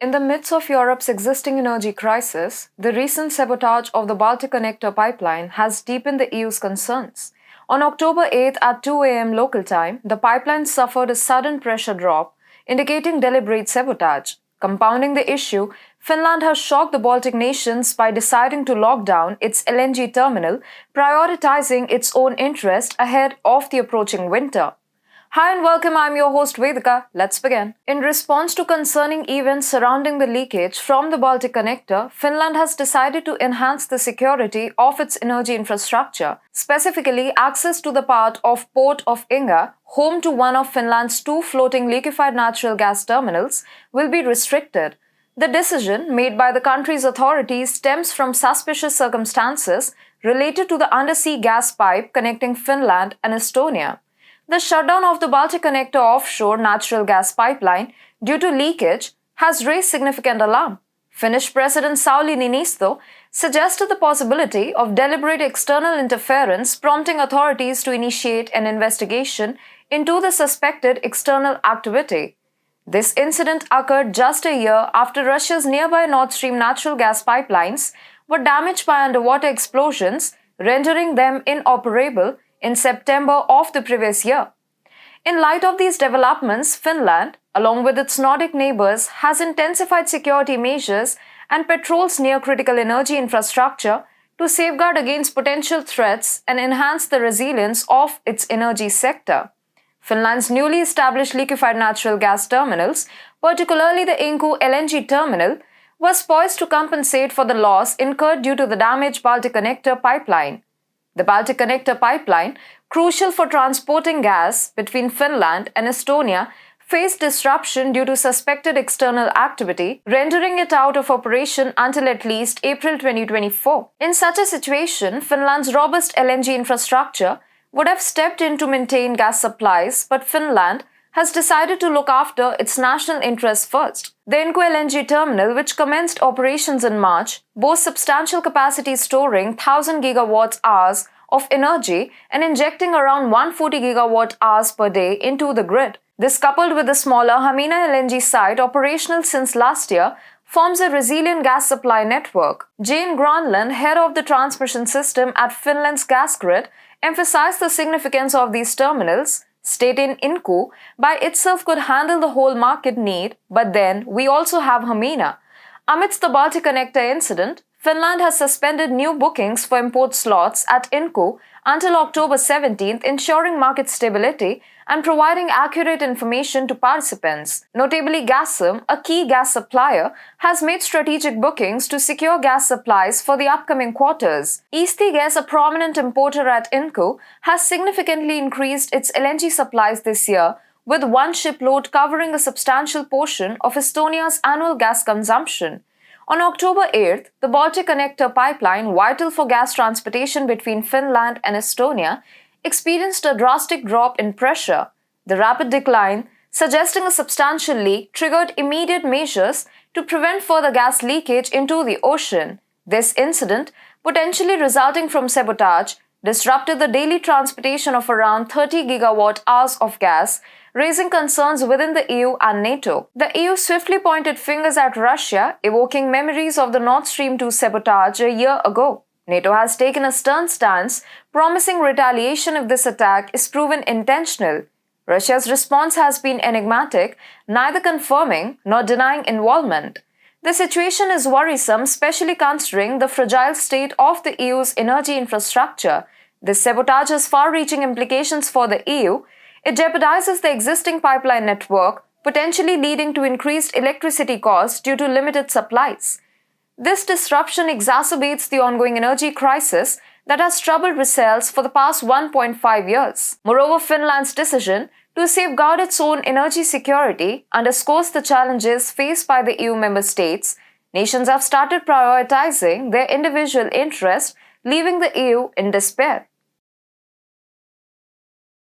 In the midst of Europe's existing energy crisis, the recent sabotage of the Baltic-connector pipeline has deepened the EU's concerns. On October 8 at 2 a.m. local time, the pipeline suffered a sudden pressure drop, indicating deliberate sabotage. Compounding the issue, Finland has shocked the Baltic nations by deciding to lock down its LNG terminal, prioritizing its own interest ahead of the approaching winter. Hi and welcome, I'm your host Vedika. Let's begin. In response to concerning events surrounding the leakage from the Baltic-connector, Finland has decided to enhance the security of its energy infrastructure. Specifically, access to the part of Port of Inga, home to one of Finland's two floating liquefied natural gas terminals, will be restricted. The decision, made by the country's authorities, stems from suspicious circumstances related to the undersea gas pipe connecting Finland and Estonia. The shutdown of the Baltic-connector offshore natural gas pipeline due to leakage has raised significant alarm. Finnish President Sauli Niinisto suggested the possibility of deliberate external interference, prompting authorities to initiate an investigation into the suspected external activity. This incident occurred just a year after Russia's nearby Nord Stream natural gas pipelines were damaged by underwater explosions, rendering them inoperable in September of the previous year. In light of these developments, Finland, along with its Nordic neighbors, has intensified security measures and patrols near critical energy infrastructure to safeguard against potential threats and enhance the resilience of its energy sector. Finland's newly established liquefied natural gas terminals, particularly the Inkoo LNG terminal, was poised to compensate for the loss incurred due to the damaged Baltic-connector pipeline. The Baltic-connector pipeline, crucial for transporting gas between Finland and Estonia, faced disruption due to suspected external activity, rendering it out of operation until at least April 2024. In such a situation, Finland's robust LNG infrastructure would have stepped in to maintain gas supplies, but Finland has decided to look after its national interests first. The Inkoo LNG terminal, which commenced operations in March, boasts substantial capacity storing 1,000 gigawatt-hours of energy and injecting around 140 gigawatt-hours per day into the grid. This, coupled with the smaller Hamina LNG site operational since last year, forms a resilient gas supply network. Jane Granlund, head of the transmission system at Finland's gas grid, emphasized the significance of these terminals, stating Inkoo by itself could handle the whole market need, but then we also have Hamina. Amidst the Baltic-connector incident, Finland has suspended new bookings for import slots at Inkoo until October 17th, ensuring market stability and providing accurate information to participants. Notably, Gazprom, a key gas supplier, has made strategic bookings to secure gas supplies for the upcoming quarters. Eesti Gas, a prominent importer at Inkoo, has significantly increased its LNG supplies this year, with one shipload covering a substantial portion of Estonia's annual gas consumption. On October 8th, the Baltic-connector pipeline, vital for gas transportation between Finland and Estonia, experienced a drastic drop in pressure. The rapid decline, suggesting a substantial leak, triggered immediate measures to prevent further gas leakage into the ocean. This incident, potentially resulting from sabotage, disrupted the daily transportation of around 30 gigawatt-hours of gas, raising concerns within the EU and NATO. The EU swiftly pointed fingers at Russia, evoking memories of the Nord Stream 2 sabotage a year ago. NATO has taken a stern stance, promising retaliation if this attack is proven intentional. Russia's response has been enigmatic, neither confirming nor denying involvement. The situation is worrisome, especially considering the fragile state of the EU's energy infrastructure. This sabotage has far-reaching implications for the EU. It jeopardizes the existing pipeline network, potentially leading to increased electricity costs due to limited supplies. This disruption exacerbates the ongoing energy crisis that has troubled results for the past 1.5 years. Moreover, Finland's decision to safeguard its own energy security underscores the challenges faced by the EU member states. Nations have started prioritizing their individual interests, leaving the EU in despair.